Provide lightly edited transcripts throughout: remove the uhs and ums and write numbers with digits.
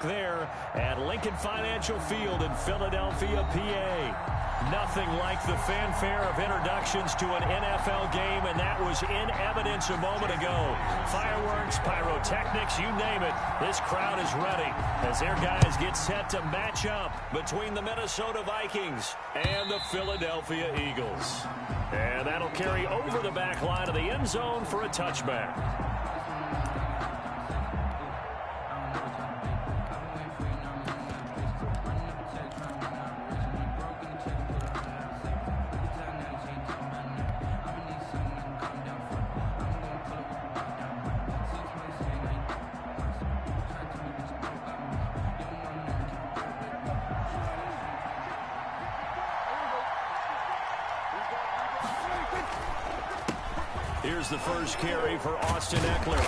there at Lincoln Financial Field in Philadelphia, PA. Nothing like the fanfare of introductions to an NFL game, and that was in evidence a moment ago. Fireworks, pyrotechnics, you name it. This crowd is ready as their guys get set to match up between the Minnesota Vikings and the Philadelphia Eagles. And that'll carry over the back line of the end zone for a touchback. Here's the first carry for Austin Ekeler.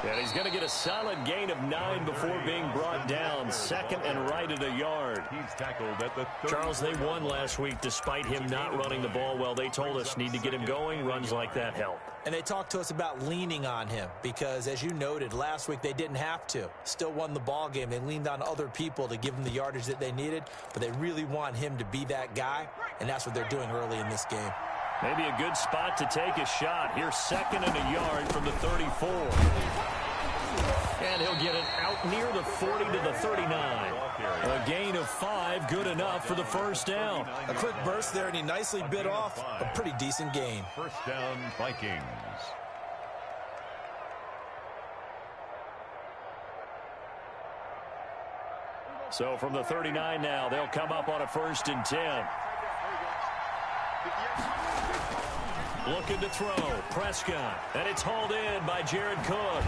And he's going to get a solid gain of 9 before being brought down. Second and right at a yard. He's tackled at the 30. Charles, they won last week despite him not running the ball well. They told us need to get him going. Runs like that help. And they talked to us about leaning on him because, as you noted, last week they didn't have to. Still won the ball game. They leaned on other people to give them the yardage that they needed, but they really want him to be that guy, and that's what they're doing early in this game. Maybe a good spot to take a shot. Here's second and a yard from the 34. And he'll get it out near the 40 to the 39. A gain of 5, good enough for the first down. A quick burst there, and he nicely bit off a pretty decent gain. First down, Vikings. So from the 39 now, they'll come up on a 1st and 10. Looking to throw. Prescott. And it's hauled in by Jared Cook.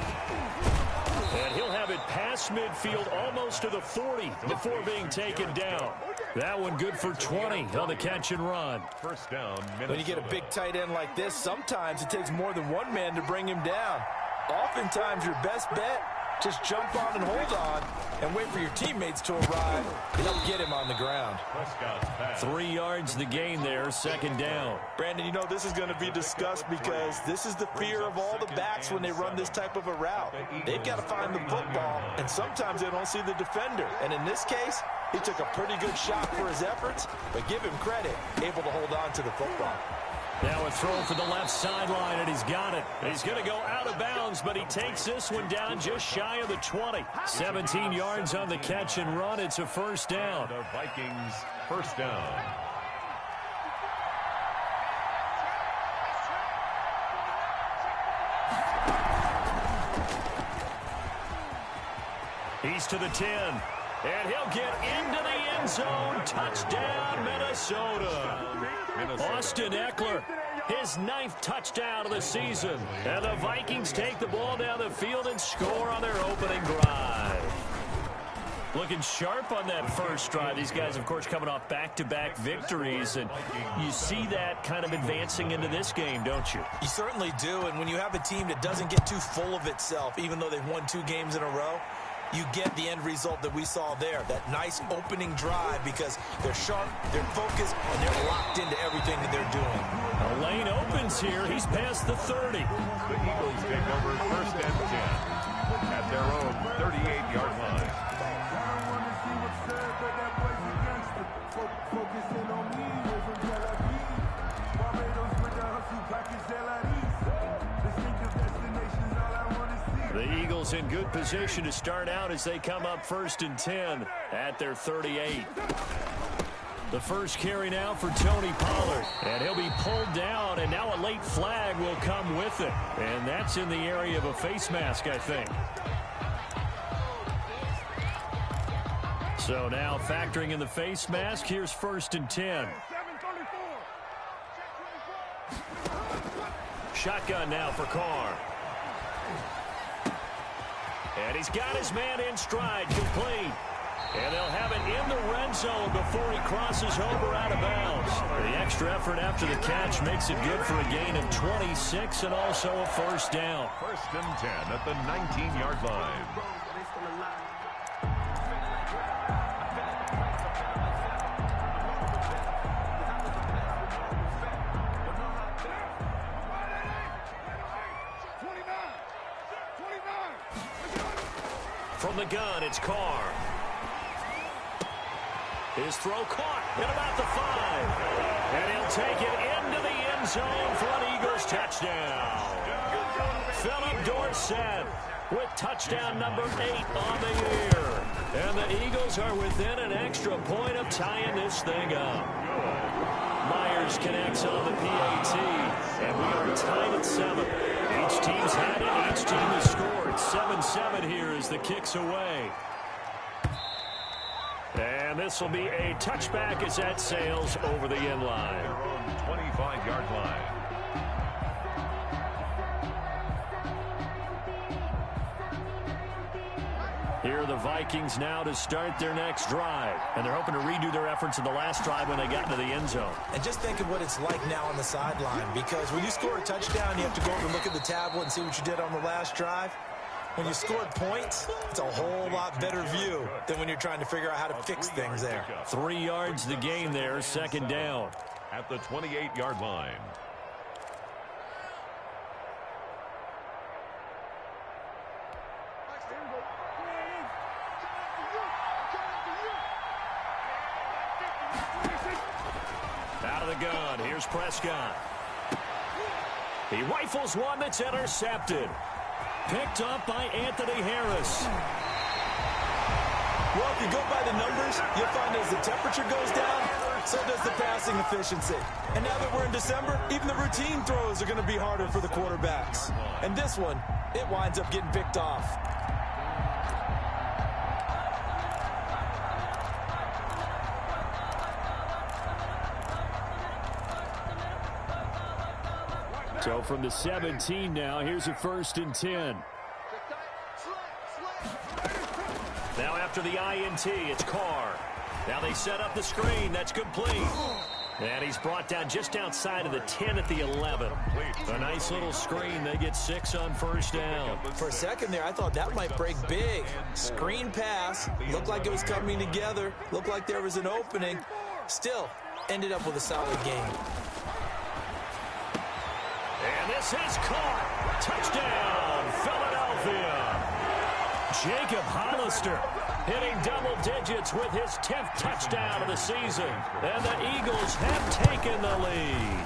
And he'll have it past midfield almost to the 40 before being taken down. That one good for 20 on the catch and run. First down, Minnesota. When you get a big tight end like this, sometimes it takes more than one man to bring him down. Oftentimes your best bet, just jump on and hold on and wait for your teammates to arrive and help get him on the ground. 3 yards the gain there, second down. Brandon, you know this is going to be discussed because this is the fear of all the backs when they run this type of a route. They've got to find the football, and sometimes they don't see the defender. And in this case, he took a pretty good shot for his efforts, but give him credit, able to hold on to the football. Now a throw for the left sideline, and he's got it. He's going to go out of bounds, but he takes this one down just shy of the 20. 17 yards on the catch and run. It's a first down. The Vikings first down. He's to the 10. And he'll get into the end zone. Touchdown, Minnesota. Austin Ekeler, his 9th touchdown of the season. And the Vikings take the ball down the field and score on their opening drive. Looking sharp on that first drive. These guys, of course, coming off back-to-back victories. And you see that kind of advancing into this game, don't you? You certainly do. And when you have a team that doesn't get too full of itself, even though they've won 2 games in a row, you get the end result that we saw there, that nice opening drive because they're sharp, they're focused, and they're locked into everything that they're doing. A lane opens here. He's past the 30. The Eagles take over first and 10 at their own 38-yard line. The Eagles in good position to start out as they come up 1st and 10 at their 38. The first carry now for Tony Pollard. And he'll be pulled down, and now a late flag will come with it. And that's in the area of a face mask, I think. So now factoring in the face mask, here's 1st and 10. Shotgun now for Carr. And he's got his man in stride, complete. And they'll have it in the red zone before he crosses over out of bounds. The extra effort after the catch makes it good for a gain of 26 and also a first down. 1st and 10 at the 19-yard line. From From the gun, it's Carr. His throw caught at about the 5. And he'll take it into the end zone for an Eagles touchdown. Philip Dorsett with touchdown number 8 on the year. And the Eagles are within an extra point of tying this thing up. Myers connects on the PAT, and we are tied at 7. Each team's had it, each team has scored. 7-7 here as the kick's away. And this will be a touchback as that sails over the end line. 25-yard line. Here are the Vikings now to start their next drive. And they're hoping to redo their efforts in the last drive when they got into the end zone. And just think of what it's like now on the sideline, because when you score a touchdown, you have to go over and look at the tablet and see what you did on the last drive. When you scored points, it's a whole lot better view than when you're trying to figure out how to fix things there. 3 yards the gain there, second down. At the 28-yard line. Out of the gun, here's Prescott. He rifles one that's intercepted. Picked up by Anthony Harris. Well, if you go by the numbers, you'll find as the temperature goes down, so does the passing efficiency. And now that we're in December, even the routine throws are going to be harder for the quarterbacks. And this one, it winds up getting picked off. So from the 17 now, here's a 1st and 10. Now after the INT, it's Carr. Now they set up the screen. That's complete. And he's brought down just outside of the 10 at the 11. A nice little screen. They get 6 on 1st down. For a second there, I thought that might break big. Screen pass. Looked like it was coming together. Looked like there was an opening. Still, ended up with a solid game. And this is caught. Touchdown, Philadelphia. Jacob Hollister hitting double digits with his 10th touchdown of the season. And the Eagles have taken the lead.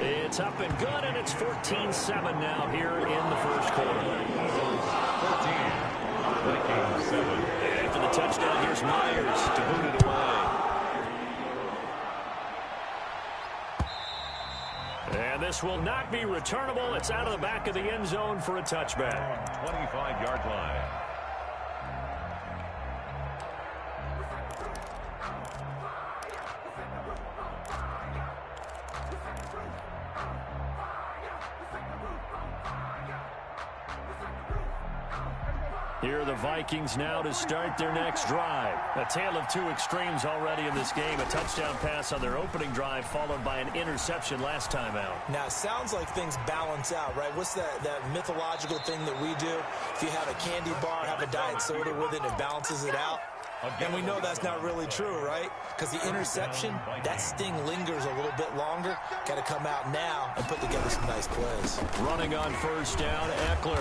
It's up and good, and it's 14-7 now here in the first quarter. 14, 7. After the touchdown, here's Myers to boot it away. And this will not be returnable. It's out of the back of the end zone for a touchback. 25-yard line. Here are the Vikings now to start their next drive. A tale of 2 extremes already in this game. A touchdown pass on their opening drive, followed by an interception last time out. Now, it sounds like things balance out, right? What's that mythological thing that we do? If you have a candy bar, have a diet soda with it, it balances it out. And we know that's not really true, right? Because the interception, that sting lingers a little bit longer. Got to come out now and put together some nice plays. Running on 1st down, Eckler.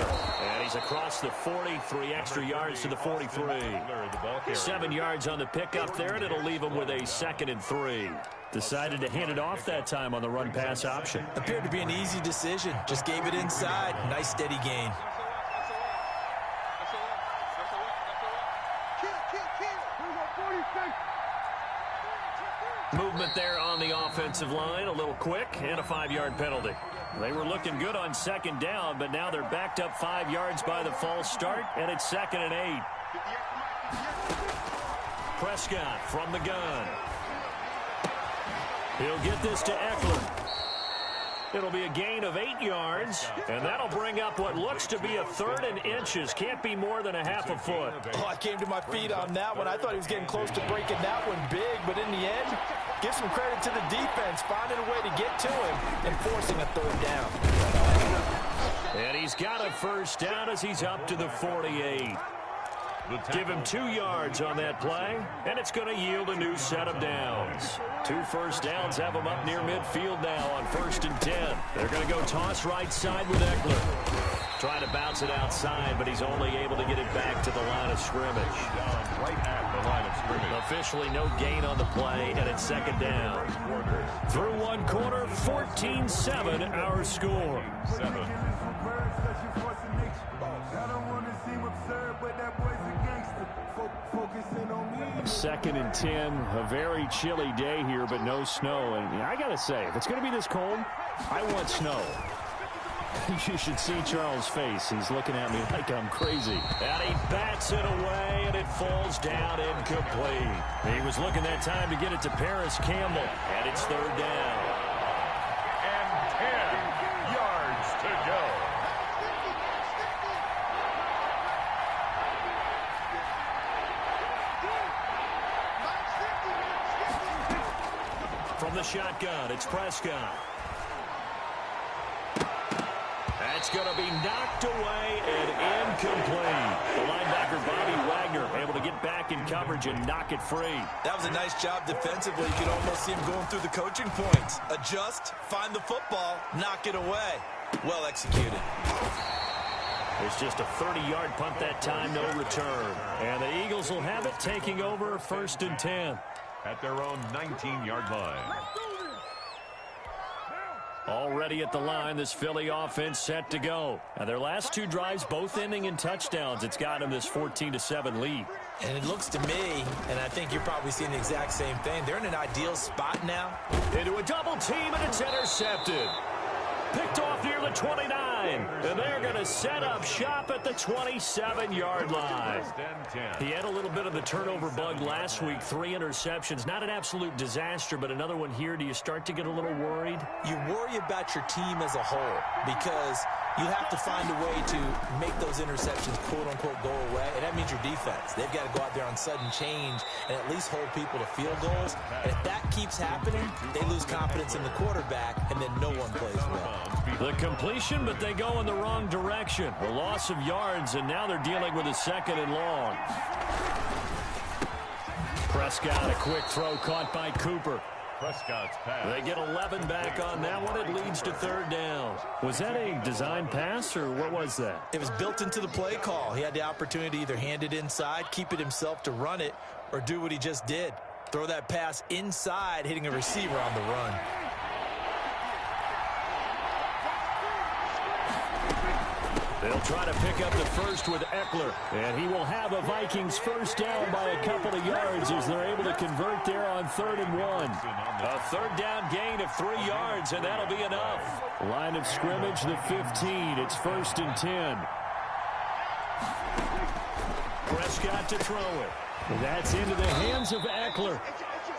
And he's across the 40, 3 extra yards to the 43. 7 yards on the pickup there, and it'll leave him with a 2nd and 3. Decided to hand it off that time on the run-pass option. Appeared to be an easy decision. Just gave it inside. Nice steady gain. Movement there on the offensive line, a little quick, and a 5-yard penalty. They were looking good on 2nd down, but now they're backed up 5 yards by the false start, and it's 2nd and 8. Prescott from the gun. He'll get this to Eckler. It'll be a gain of 8 yards, and that'll bring up what looks to be a 3rd and inches. Can't be more than a half a foot. Oh, I came to my feet on that one. I thought he was getting close to breaking that one big, but in the end, give some credit to the defense, finding a way to get to him and forcing a 3rd down. And he's got a 1st down as he's up to the 48. Give him 2 yards on that play, and it's going to yield a new set of downs. 2 first downs have him up near midfield now on 1st and 10. They're going to go toss right side with Eckler. Trying to bounce it outside, but he's only able to get it back to the line of scrimmage. Down right at the line of scrimmage. Officially no gain on the play, and it's 2nd down. Through 1 quarter, 14-7 our score. 7. 2nd and 10, a very chilly day here, but no snow. And I got to say, if it's going to be this cold, I want snow. You should see Charles' face. He's looking at me like I'm crazy. And he bats it away, and it falls down incomplete. He was looking that time to get it to Paris Campbell, and it's 3rd down. And 10 yards to go. From the shotgun, it's Prescott. That's going to be knocked away and incomplete. The linebacker, Bobby Wagner, able to get back in coverage and knock it free. That was a nice job defensively. You could almost see him going through the coaching points. Adjust, find the football, knock it away. Well executed. It's just a 30-yard punt that time, no return. And the Eagles will have it, taking over 1st and 10. At their own 19-yard line. Already at the line, this Philly offense set to go. Now, their last 2 drives, both ending in touchdowns. It's got them this 14-7 lead. And it looks to me, and I think you're probably seeing the exact same thing, they're in an ideal spot now. Into a double team, and it's intercepted. Picked off near the 29, and they're going to set up shop at the 27-yard line. He had a little bit of the turnover bug last week, 3 interceptions. Not an absolute disaster, but another one here. Do you start to get a little worried? You worry about your team as a whole because you have to find a way to make those interceptions, quote-unquote, go away, and that means your defense. They've got to go out there on sudden change and at least hold people to field goals. And if that keeps happening, they lose confidence in the quarterback, and then no one plays well. The completion, but they go in the wrong direction. A loss of yards, and now they're dealing with a 2nd and long. Prescott, a quick throw caught by Cooper. Prescott's pass. They get 11 back on that one. It leads to 3rd down. Was that a design pass, or what was that? It was built into the play call. He had the opportunity to either hand it inside, keep it himself to run it, or do what he just did. Throw that pass inside, hitting a receiver on the run. They'll try to pick up the first with Eckler, and he will have a Vikings 1st down by a couple of yards as they're able to convert there on 3rd and 1. A 3rd down gain of 3 yards, and that'll be enough. Line of scrimmage, the 15. It's 1st and 10. Prescott to throw it. That's into the hands of Eckler.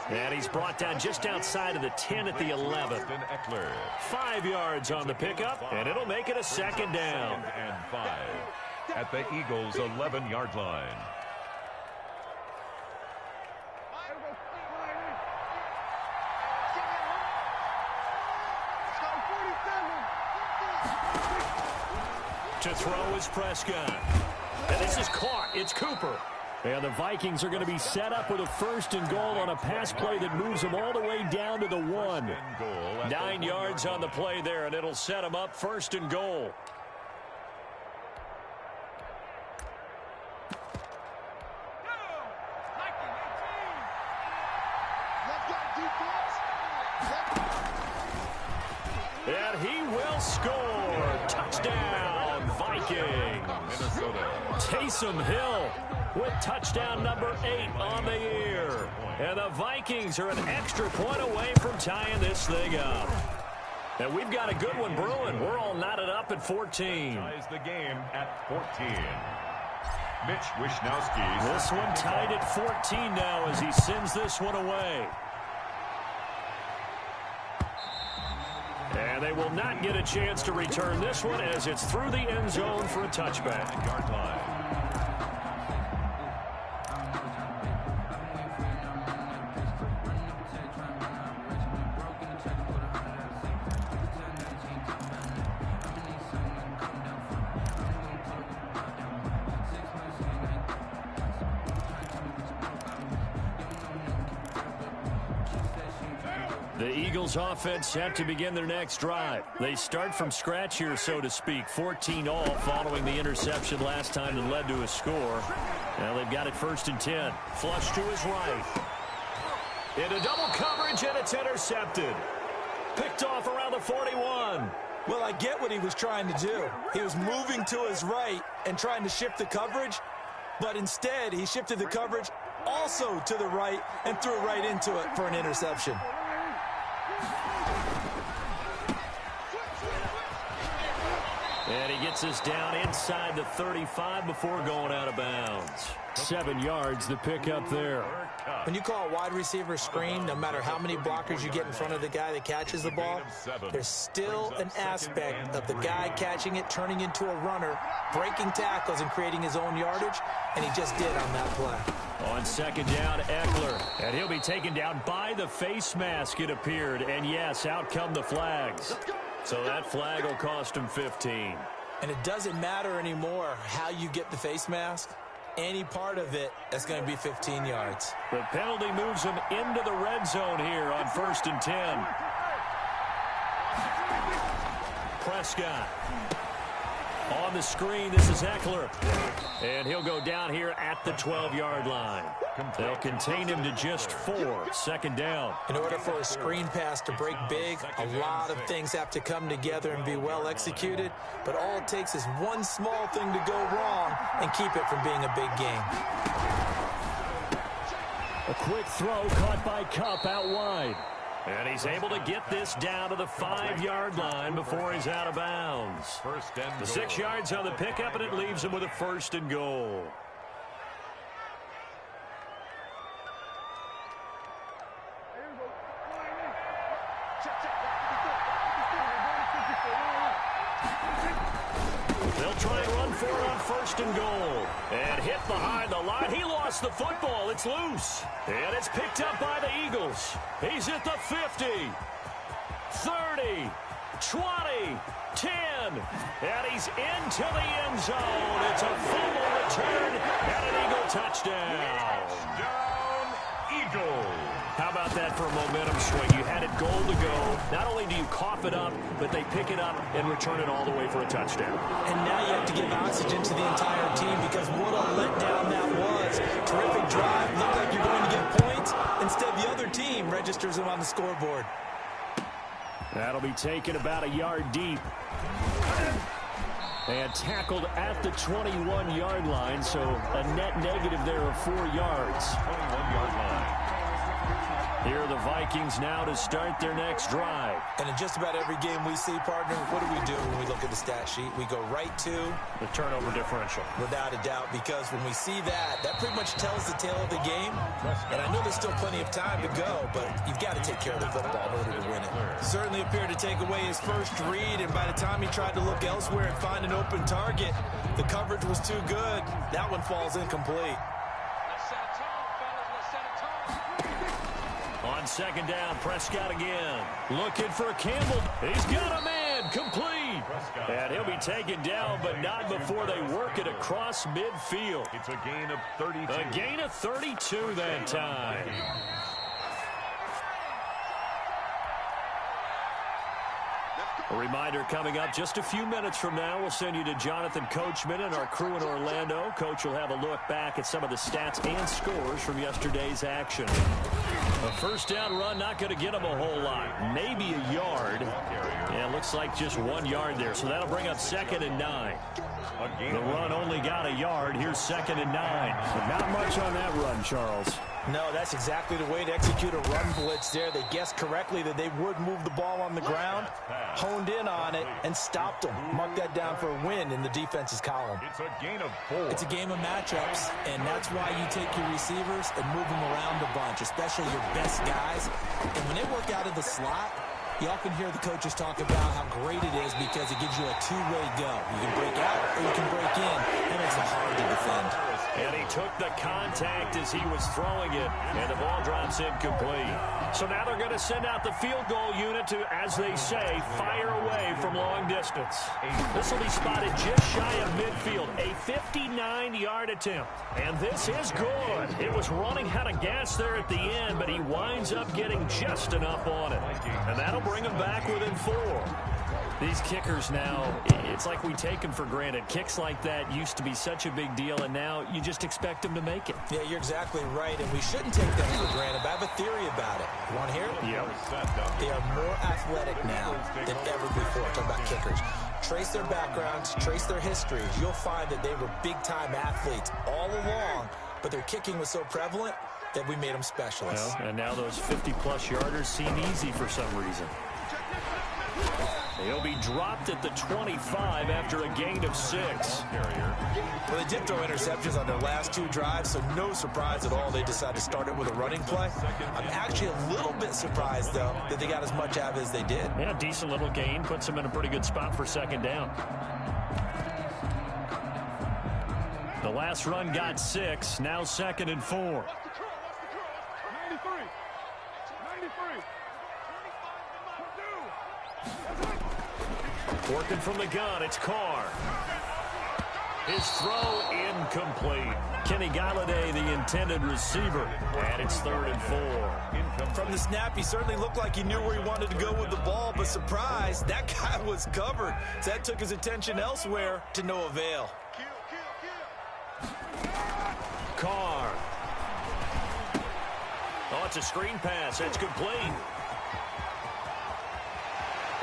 And he's brought down just outside of the 10 at the 11. 5 yards on the pickup, and it'll make it a 2nd down. 2nd and 5 at the Eagles' 11-yard line. To throw is Prescott. And this is caught. It's Cooper. And the Vikings are going to be set up with a 1st and goal on a pass play that moves them all the way down to the 1. 9 yards on the play there, and it'll set them up 1st and goal. And he will score. Touchdown, Vikings. Minnesota. Taysom Hill with touchdown number 8 on the year. And the Vikings are an extra point away from tying this thing up. And we've got a good one brewing. We're all knotted up at 14. Ties the game at 14. Mitch Wishnowsky. This one tied at 14 now as he sends this one away. And they will not get a chance to return this one as it's through the end zone for a touchback. Yard line. The Eagles offense set to begin their next drive. They start from scratch here, so to speak. 14-all following the interception last time that led to a score. Now they've got it 1st and 10. Flush to his right. Into double coverage, and it's intercepted. Picked off around the 41. Well, I get what he was trying to do. He was moving to his right and trying to shift the coverage, but instead he shifted the coverage also to the right and threw right into it for an interception. And he gets us down inside the 35 before going out of bounds. 7 yards, the pickup there. When you call a wide receiver screen, no matter how many blockers you get in front of the guy that catches the ball, there's still an aspect of the guy catching it, turning into a runner, breaking tackles and creating his own yardage, and he just did on that play. On 2nd down, Eckler. And he'll be taken down by the face mask, it appeared. And yes, out come the flags. So that flag will cost him 15. And it doesn't matter anymore how you get the face mask. Any part of it, that's going to be 15 yards. The penalty moves him into the red zone here on 1st and 10. Prescott. On the screen, this is Eckler. And he'll go down here at the 12-yard line. They'll contain him to just 4. 2nd down. In order for a screen pass to break big, a lot of things have to come together and be well executed. But all it takes is one small thing to go wrong and keep it from being a big game. A quick throw caught by Kupp out wide. And he's able to get this down to the 5-yard line before he's out of bounds. The 6 yards on the pickup, and it leaves him with a 1st and goal. They'll try and run for it on 1st and goal. And hit behind the line. He lost the football. It's loose. And it's picked up by the Eagles. He's at the 50, 30, 20, 10. And he's into the end zone. It's a fumble return and an Eagle touchdown. Touchdown, Eagles. How about that for a momentum swing? You had it goal to go. Not only do you cough it up, but they pick it up and return it all the way for a touchdown. And now you have to give oxygen to the entire team because what a letdown that was. Terrific drive. Looked like you're going to get points. Instead, the other team registers them on the scoreboard. That'll be taken about a yard deep. And tackled at the 21-yard line, so a net negative there of 4 yards. 21-yard line. Here are the Vikings now to start their next drive. And in just about every game we see, partner, what do when we look at the stat sheet? We go right to the turnover differential. Without a doubt, because when we see that pretty much tells the tale of the game. And I know there's still plenty of time to go, but you've got to take care of the football in order to win it. Certainly appeared to take away his first read, and by the time he tried to look elsewhere and find an open target, the coverage was too good. That one falls incomplete. On 2nd down, Prescott again. Looking for Campbell. He's got a man. Complete. And he'll be taken down, but not before they work it across midfield. It's a gain of 32. A gain of 32 that time. A reminder coming up just a few minutes from now, we'll send you to Jonathan Coachman and our crew in Orlando. Coach will have a look back at some of the stats and scores from yesterday's action. A 1st down run, not going to get him a whole lot. Maybe a yard. Yeah, looks like just 1 yard there. So that'll bring up 2nd and 9. The run only got a yard. Here's 2nd and 9. Not much on that run, Charles. No, that's exactly the way to execute a run blitz there. They guessed correctly that they would move the ball on the ground, honed in on it, and stopped them. Mark that down for a win in the defense's column. It's a gain of 4. It's a game of matchups, and that's why you take your receivers and move them around a bunch, especially your best guys. And when they work out of the slot, you often hear the coaches talk about how great it is because it gives you a two-way go. You can break out or you can break in. That makes it hard to defend. And he took the contact as he was throwing it, and the ball drops incomplete. So now they're going to send out the field goal unit to, as they say, fire away from long distance. This will be spotted just shy of midfield, a 59-yard attempt. And this is good. It was running out of gas there at the end, but he winds up getting just enough on it. And that'll bring him back within 4. These kickers now, it's like we take them for granted. Kicks like that used to be such a big deal, and now you just expect them to make it. Yeah, you're exactly right, and we shouldn't take them for granted. But I have a theory about it. You want to hear it? Yep. They are more athletic now than ever before. Talking about kickers. Trace their backgrounds, trace their histories. You'll find that they were big-time athletes all along, but their kicking was so prevalent that we made them specialists. Well, and now those 50-plus yarders seem easy for some reason. He'll be dropped at the 25 after a gain of 6. Well, they did throw interceptions on their last 2 drives, so no surprise at all they decided to start it with a running play. I'm actually a little bit surprised, though, that they got as much out of it as they did. Yeah, decent little gain. Puts them in a pretty good spot for second down. The last run got 6. Now 2nd and 4. Working from the gun, it's Carr. His throw incomplete. Kenny Galladay, the intended receiver. And it's 3rd and 4. From the snap, he certainly looked like he knew where he wanted to go with the ball, but surprise, that guy was covered. So that took his attention elsewhere to no avail. Carr. Oh, it's a screen pass. It's complete.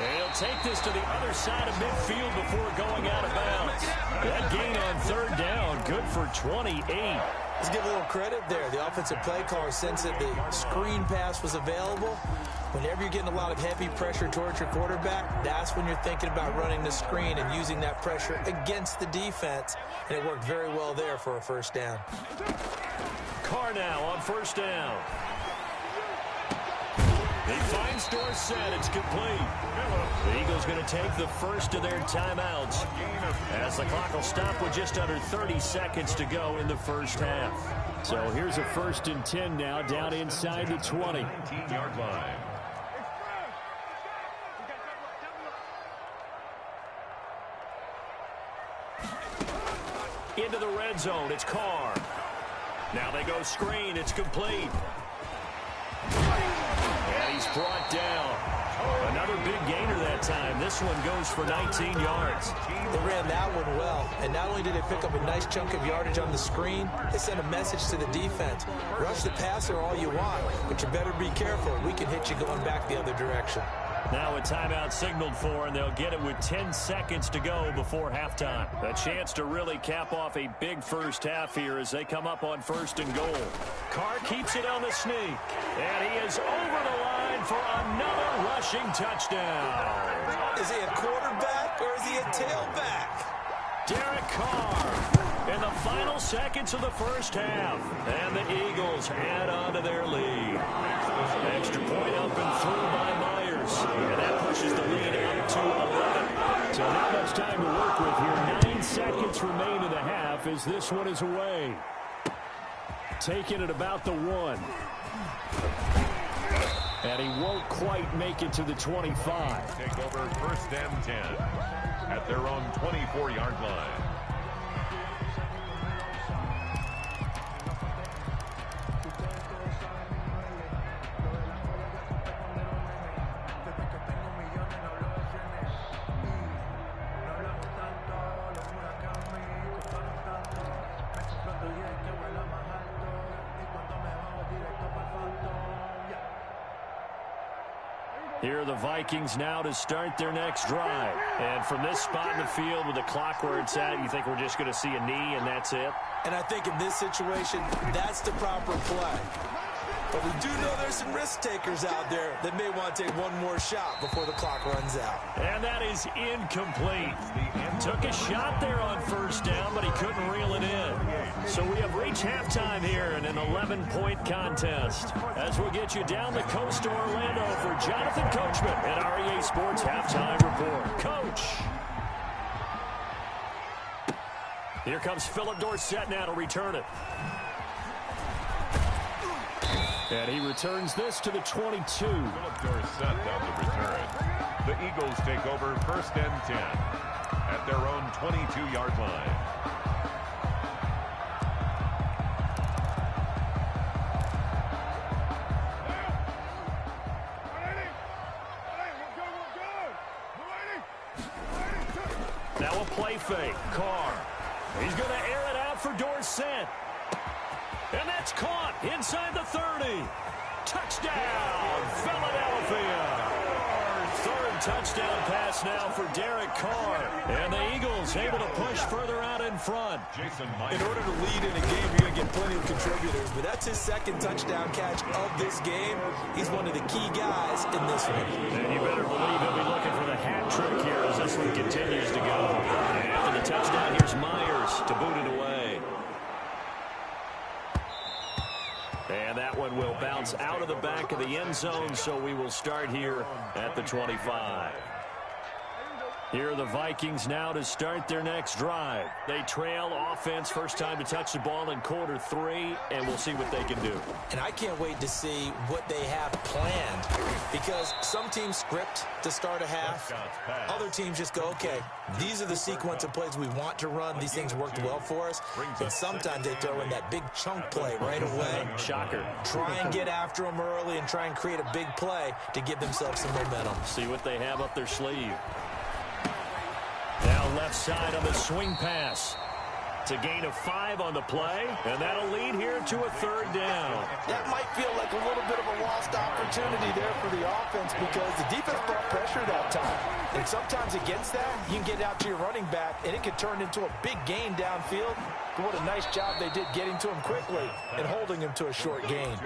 And he'll take this to the other side of midfield before going out of bounds. That gain on 3rd down, good for 28. Let's give a little credit there. The offensive play caller sensed that the screen pass was available. Whenever you're getting a lot of heavy pressure towards your quarterback, that's when you're thinking about running the screen and using that pressure against the defense. And it worked very well there for a 1st down. Carr now on 1st down. He finds Dorsett. It's complete. The Eagles going to take the first of their timeouts as the clock will stop with just under 30 seconds to go in the first half. So here's a 1st and 10 now down inside the 20. 19-yard line. Into the red zone. It's Carr. Now they go screen. It's complete. And he's brought down. Another big gainer that time. This one goes for 19 yards. They ran that one well. And not only did they pick up a nice chunk of yardage on the screen, they sent a message to the defense. Rush the passer all you want, but you better be careful. We can hit you going back the other direction. Now a timeout signaled for, and they'll get it with 10 seconds to go before halftime. A chance to really cap off a big first half here as they come up on 1st and goal. Carr keeps it on the sneak, and he is over the line for another rushing touchdown. Is he a quarterback or is he a tailback? Derek Carr in the final seconds of the first half. And the Eagles add on to their lead. Extra point up and through by Myers. And that pushes the lead up to 11. So not much time to work with here. 9 seconds remain in the half as this one is away. Taking it about the 1. And he won't quite make it to the 25. Take over 1st and 10 at their own 24-yard line. Here are the Vikings now to start their next drive. And from this spot in the field with the clock where it's at, you think we're just going to see a knee and that's it? And I think in this situation, that's the proper play. But we do know there's some risk takers out there that may want to take one more shot before the clock runs out. And that is incomplete. Took a shot there on 1st down, but he couldn't reel it in. So we have reached halftime here in an 11-point contest. As we'll get you down the coast to Orlando for Jonathan Coachman at our EA Sports Halftime Report. Coach. Here comes Philip Dorsett now to return it. And he returns this to the 22. Philip Dorsett down the return. The Eagles take over 1st and 10 at their own 22-yard line. Now a play fake. Carr. He's going to air it out for Dorsett. And that's caught inside the 30. Touchdown, Philadelphia. Third touchdown pass now for Derek Carr. And the Eagles able to push further out in front. In order to lead in a game, you're going to get plenty of contributors, but that's his second touchdown catch of this game. He's one of the key guys in this one. And you better believe he'll be looking for the hat trick here as this one continues to go. And after the touchdown, here's Myers to boot it away. And that one will bounce out of the back of the end zone, so we will start here at the 25. Here are the Vikings now to start their next drive. They trail offense, first time to touch the ball in quarter 3, and we'll see what they can do. And I can't wait to see what they have planned, because some teams script to start a half. Other teams just go, okay, these are the sequence of plays we want to run. These things worked well for us. And sometimes they throw in that big chunk play right away. Shocker. Try and get after them early and try and create a big play to give themselves some momentum. See what they have up their sleeve. Now left side on the swing pass. It's a gain of 5 on the play, and that'll lead here to a 3rd down. That might feel like a little bit of a lost opportunity there for the offense because the defense brought pressure that time. And sometimes against that, you can get out to your running back, and it can turn into a big gain downfield. But what a nice job they did getting to him quickly and holding him to a short gain.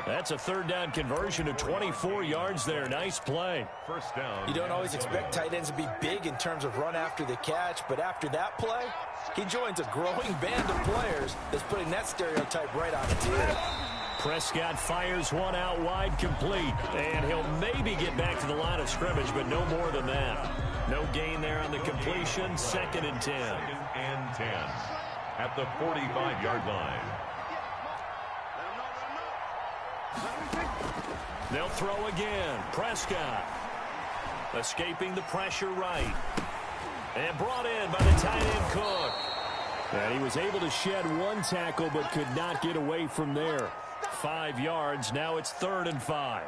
That's a 3rd down conversion of 24 yards there. Nice play. First down. You don't always expect tight ends to be big in terms of run after the catch, but after that play, he joins a growing band of players that's putting that stereotype right on its ear. Prescott fires one out wide, complete, and he'll maybe get back to the line of scrimmage, but no more than that. No gain there on the completion. 2nd and 10. 2nd and 10 at the 45-yard line. They'll throw again. Prescott escaping the pressure right. And brought in by the tight end Cook. And he was able to shed one tackle but could not get away from there. 5 yards. Now it's 3rd and 5.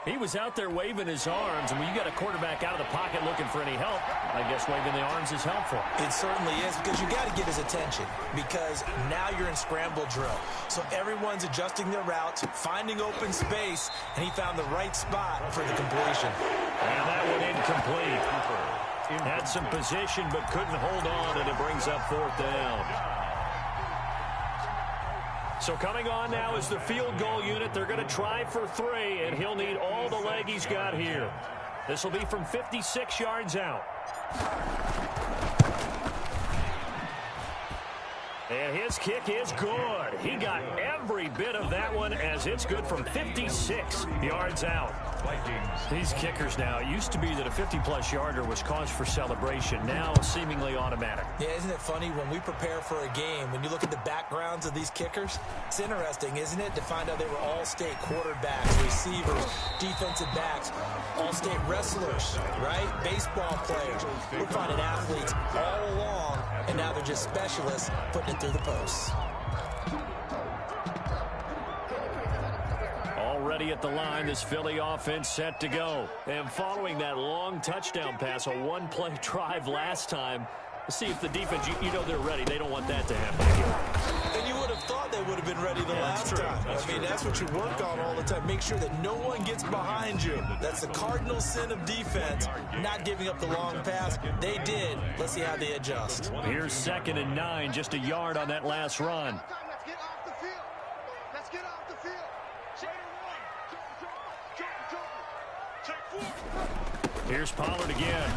He was out there waving his arms, and when you got a quarterback out of the pocket looking for any help, I guess waving the arms is helpful. It certainly is, because you got to get his attention, because now you're in scramble drill. So everyone's adjusting their routes, finding open space, and he found the right spot for the completion. And that one incomplete. Had some position but couldn't hold on, and it brings up 4th down. So coming on now is the field goal unit. They're going to try for 3, and he'll need all the leg he's got here. This will be from 56 yards out. And his kick is good. He got every bit of that one as it's good from 56 yards out. These kickers now, it used to be that a 50-plus yarder was cause for celebration. Now seemingly automatic. Yeah, isn't it funny when we prepare for a game, when you look at the backgrounds of these kickers, it's interesting, isn't it, to find out they were all-state quarterbacks, receivers, defensive backs, all-state wrestlers, right? Baseball players. We're finding athletes all along, and now they're just specialists putting it through the posts. Already at the line, this Philly offense set to go. And following that long touchdown pass, a one-play drive last time, let's see if the defense, you know they're ready. They don't want that to happen again. And you would have thought they would have been ready the last time. I mean, that's what you work on all the time. Make sure that no one gets behind you. That's the cardinal sin of defense, not giving up the long pass. They did. Let's see how they adjust. Here's 2nd and 9, just a yard on that last run. Here's Pollard again.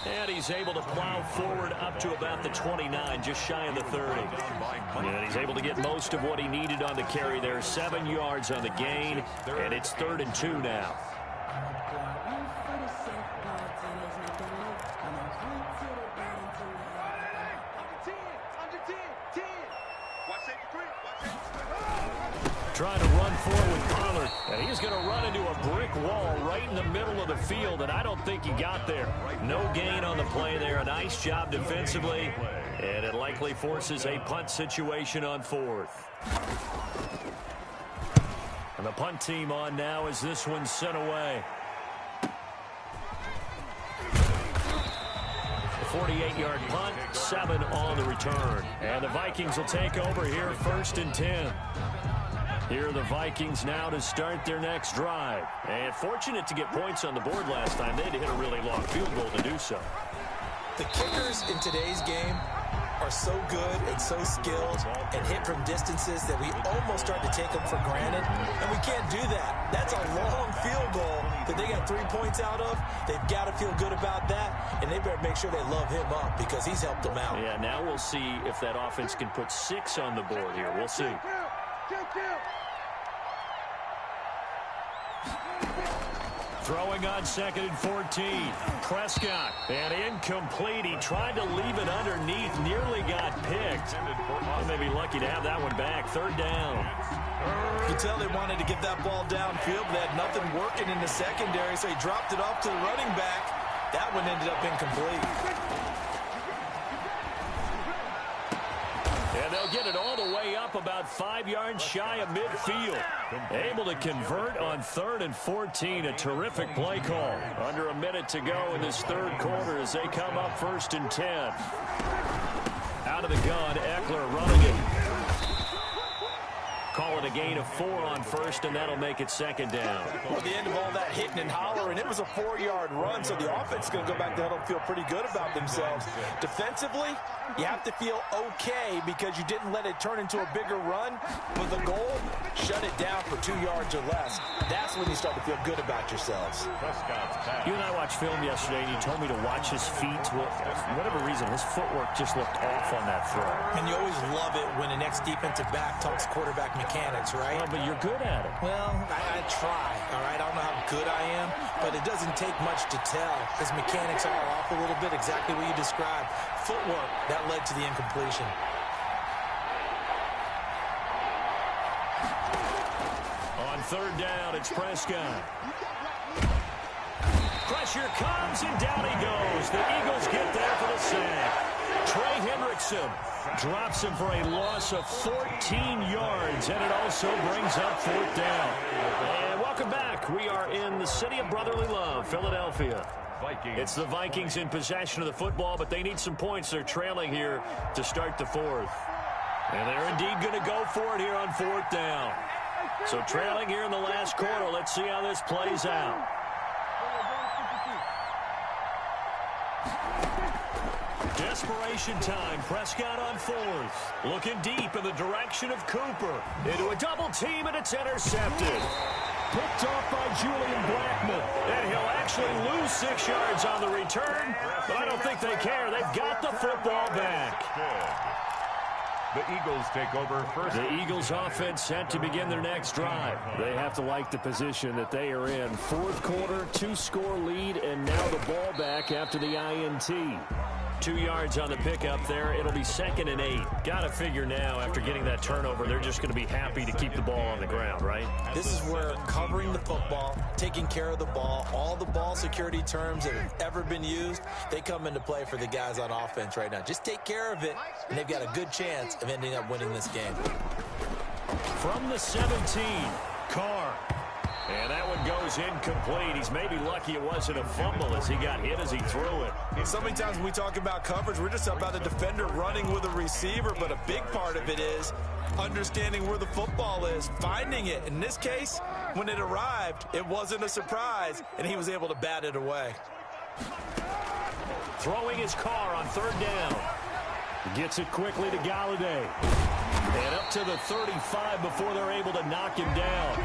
And he's able to plow forward up to about the 29, just shy of the 30. And he's able to get most of what he needed on the carry there. 7 yards on the gain, and it's 3rd and 2 now. trying to run forward with Pollard. And he's going to run into a brick wall right in the middle of the field, and I don't think he got there. No gain on the play there. A nice job defensively, and it likely forces a punt situation on 4th. And the punt team on now as this one's sent away. 48-yard punt, 7 on the return. And the Vikings will take over here 1st and 10. Here are the Vikings now to start their next drive. And fortunate to get points on the board last time. They had to hit a really long field goal to do so. The kickers in today's game are so good and so skilled and hit from distances that we almost start to take them for granted. And we can't do that. That's a long field goal that they got 3 points out of. They've got to feel good about that, and they better make sure they love him up because he's helped them out. Yeah, now we'll see if that offense can put 6 on the board here. We'll see. Throwing on 2nd and 14. Prescott. And incomplete. He tried to leave it underneath. Nearly got picked. Well, they may be lucky to have that one back. 3rd down. You could tell they wanted to get that ball downfield. They had nothing working in the secondary, so he dropped it off to the running back. That one ended up incomplete. And they'll get it all the way up about 5 yards shy of midfield. Able to convert on 3rd and 14. A terrific play call. Under a minute to go in this 3rd quarter as they come up 1st and 10. Out of the gun, Eckler running it. Call it a gain of 4 on 1st, and that'll make it 2nd down. Well, the end of all that hitting and hollering, it was a 4-yard run, so the offense is going to go back there and feel pretty good about themselves. Defensively, you have to feel okay because you didn't let it turn into a bigger run. But the goal, shut it down for 2 yards or less. That's when you start to feel good about yourselves. You and I watched film yesterday, and you told me to watch his feet. Well, for whatever reason, his footwork just looked off on that throw. And you always love it when an ex-defensive back talks quarterback mechanics, right? Well, but you're good at it. Well, I try, all right? I don't know how good I am, but it doesn't take much to tell. His mechanics are off a little bit, exactly what you described. Footwork, that led to the incompletion. On 3rd down, it's Prescott. Pressure comes, and down he goes. The Eagles get there for the sack. Trey Hendrickson drops him for a loss of 14 yards, and it also brings up 4th down. And welcome back. We are in the city of brotherly love, Philadelphia. It's the Vikings in possession of the football, but they need some points. They're trailing here to start the 4th. And they're indeed going to go for it here on 4th down. So trailing here in the last quarter. Let's see how this plays out. Desperation time. Prescott on 4th. Looking deep in the direction of Cooper. Into a double team, and it's intercepted. Picked off by Julian Blackmon. And he'll actually lose 6 yards on the return, but I don't think they care. They've got the football back. The Eagles take over 1st. The Eagles offense set to begin their next drive. They have to like the position that they are in. 4th quarter, 2-score lead, and now the ball back after the INT. 2 yards on the pickup there. It'll be 2nd and 8. Got to figure now, after getting that turnover, they're just going to be happy to keep the ball on the ground, right? This is where covering the football, taking care of the ball, all the ball security terms that have ever been used, they come into play for the guys on offense right now. Just take care of it, and they've got a good chance of ending up winning this game. From the 17, Carr. And that one goes incomplete. He's maybe lucky it wasn't a fumble as he got hit as he threw it. So many times when we talk about coverage, we're just about a defender running with a receiver, but a big part of it is understanding where the football is, finding it. In this case, when it arrived, it wasn't a surprise, and he was able to bat it away. Throwing his Carr on 3rd down. Gets it quickly to Galladay. And up to the 35 before they're able to knock him down.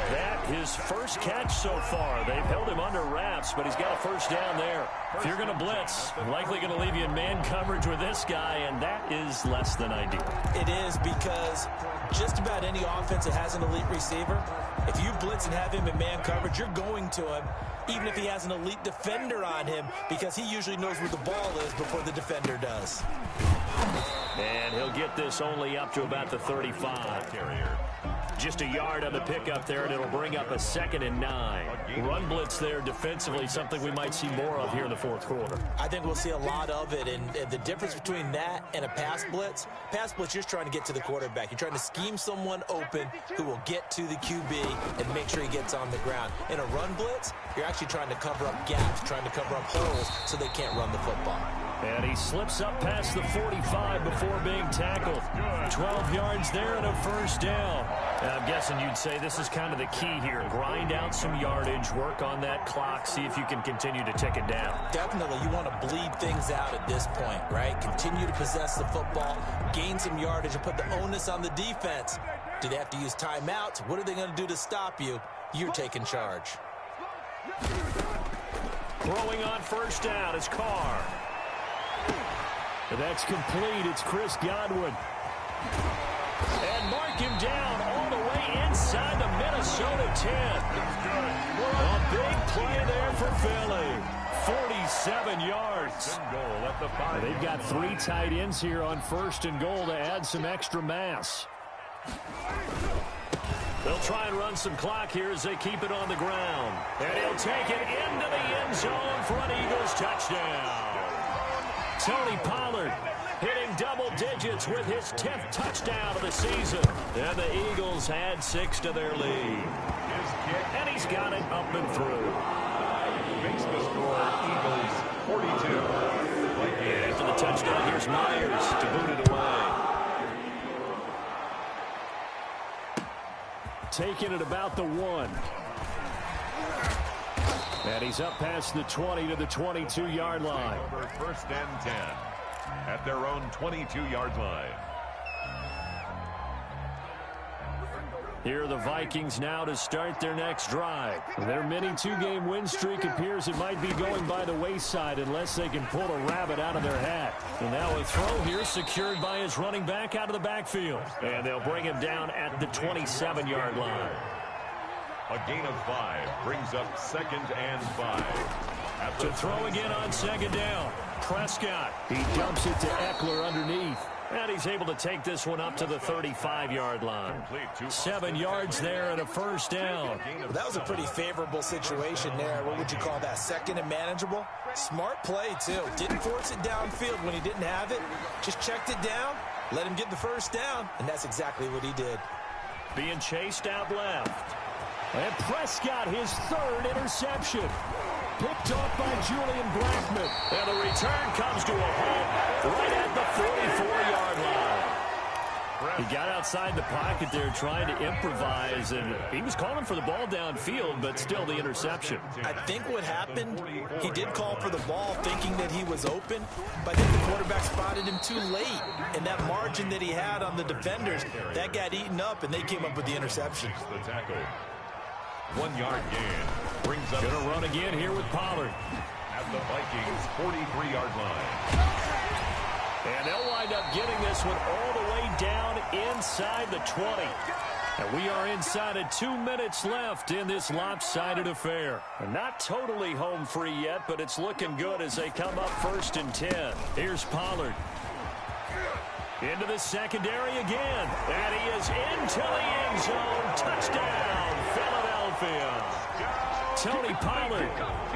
That his first catch so far. They've held him under wraps, but he's got a 1st down there. If you're going to blitz, likely going to leave you in man coverage with this guy, and that is less than ideal. It is, because just about any offense that has an elite receiver, if you blitz and have him in man coverage, you're going to him, even if he has an elite defender on him, because he usually knows where the ball is before the defender does. And he'll get this only up to about the 35. Just a yard on the pickup there, and it'll bring up a 2nd and 9. Run blitz there defensively, something we might see more of here in the fourth quarter. I think we'll see a lot of it, and the difference between that and a pass blitz, you're just trying to get to the quarterback. You're trying to scheme someone open who will get to the QB and make sure he gets on the ground. In a run blitz, you're actually trying to cover up gaps, trying to cover up holes so they can't run the football. And he slips up past the 45 before being tackled. 12 yards there and a first down. I'm guessing you'd say this is kind of the key here. Grind out some yardage, work on that clock, see if you can continue to tick it down. Definitely. You want to bleed things out at this point, right? Continue to possess the football, gain some yardage, and put the onus on the defense. Do they have to use timeouts? What are they going to do to stop you? You're taking charge. Throwing on first down is Carr. That's complete. It's Chris Godwin. And mark him down all the way inside the Minnesota 10. A big play there for Philly. 47 yards. They've got 3 tight ends here on 1st and goal to add some extra mass. They'll try and run some clock here as they keep it on the ground. And he'll take it into the end zone for an Eagles touchdown. Tony Pollard hitting double digits with his 10th touchdown of the season. And the Eagles add 6 to their lead. And he's got it up and through. Makes the score Eagles 42. And after the touchdown, here's Myers to boot it away. Taking it about the 1. And he's up past the 20 to the 22-yard line. Over 1st and 10 at their own 22-yard line. Here are the Vikings now to start their next drive. Their mini 2-game win streak appears it might be going by the wayside unless they can pull a rabbit out of their hat. And now a throw here secured by his running back out of the backfield. And they'll bring him down at the 27-yard line. A gain of 5 brings up 2nd and 5. To throw again on 2nd down. Prescott. He dumps it to Eckler underneath. And he's able to take this one up to the 35-yard line. 7 yards there and a first down. Well, that was a pretty favorable situation there. What would you call that? 2nd and manageable? Smart play, too. Didn't force it downfield when he didn't have it. Just checked it down, let him get the first down, and that's exactly what he did. Being chased out left. And Prescott, his 3rd interception. Picked off by Julian Blackmon. And the return comes to a halt right at the 44-yard line. He got outside the pocket there trying to improvise, and he was calling for the ball downfield, but still the interception. I think what happened, he did call for the ball thinking that he was open, but I think the quarterback spotted him too late. And that margin that he had on the defenders, that got eaten up, and they came up with the interception. The tackle. 1-yard gain brings up. Gonna run again here with Pollard at the Vikings 43-yard line. And they'll wind up getting this one all the way down inside the 20. And we are inside of 2 minutes left in this lopsided affair. And not totally home free yet, but it's looking good as they come up 1st and 10. Here's Pollard. Into the secondary again. And he is into the end zone. Touchdown, Philadelphia. Tony Pollard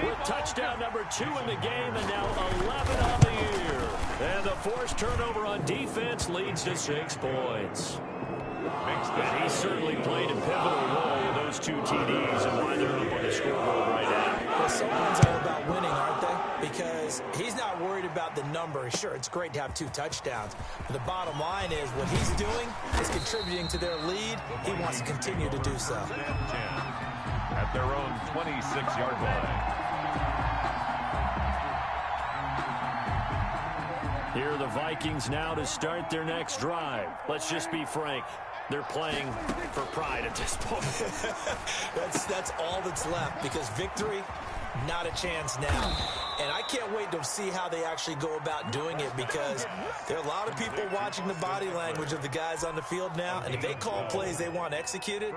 with touchdown number 2 in the game and now 11 on the year. And the forced turnover on defense leads to 6 points. And he certainly played a pivotal role in those 2 TDs and why they're up on the scoreboard right now. Well, someone's all about winning, aren't they? Because he's not worried about the number. Sure, it's great to have 2 touchdowns. But the bottom line is what he's doing is contributing to their lead. He wants to continue to do so. At their own 26-yard line. Here are the Vikings now to start their next drive. Let's just be frank. They're playing for pride at this point. That's all that's left because victory, not a chance now. And I can't wait to see how they actually go about doing it because there are a lot of people watching the body language of the guys on the field now. And if they call plays they want executed,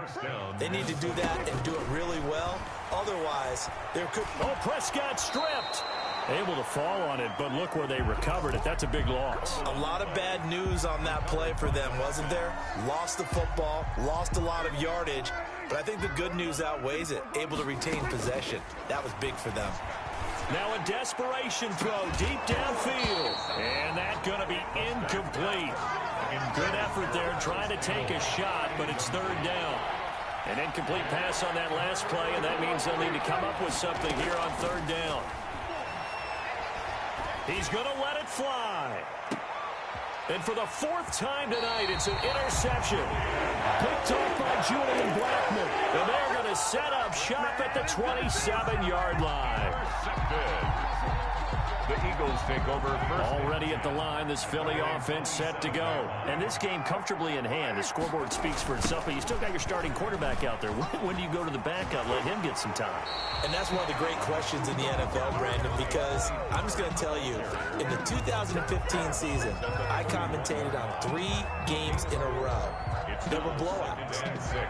they need to do that and do it really well. Otherwise, there could... Oh, Prescott stripped. Able to fall on it, but look where they recovered it. That's a big loss. A lot of bad news on that play for them, wasn't there? Lost the football, lost a lot of yardage, but I think the good news outweighs it. Able to retain possession. That was big for them. Now a desperation throw deep downfield. And that's going to be incomplete. Good effort there trying to take a shot, but it's third down. An incomplete pass on that last play, and that means they'll need to come up with something here on third down. He's going to let it fly. And for the fourth time tonight, it's an interception. Picked off by Julian Blackmon. And they're going to set up shop at the 27-yard line. The Eagles take over first. Already at the line, this Philly offense set to go. And this game comfortably in hand. The scoreboard speaks for itself, but you still got your starting quarterback out there. When do you go to the backup, let him get some time? And that's one of the great questions in the NFL, Brandon, because I'm just going to tell you, in the 2015 season, I commentated on 3 games in a row. There were blowouts.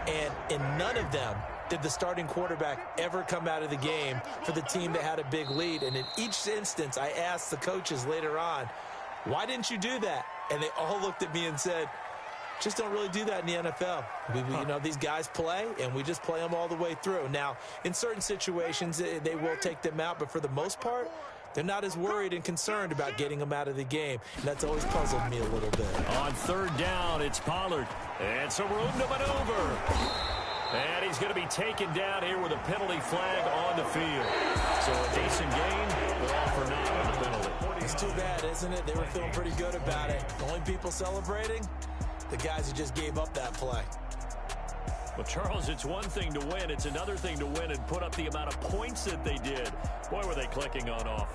And in none of them did the starting quarterback ever come out of the game for the team that had a big lead. And in each instance, I asked the coaches later on, why didn't you do that? And they all looked at me and said, just don't really do that in the NFL. You know, these guys play, and we just play them all the way through. Now, in certain situations, they will take them out, but for the most part, they're not as worried and concerned about getting them out of the game. And that's always puzzled me a little bit. On third down, it's Pollard. And some room to maneuver. And he's going to be taken down here with a penalty flag on the field. So a decent gain, but all for naught on the penalty. It's too bad, isn't it? They were feeling pretty good about it. The only people celebrating, the guys who just gave up that play. Well, Charles, it's one thing to win. It's another thing to win and put up the amount of points that they did. Boy, were they clicking on offense.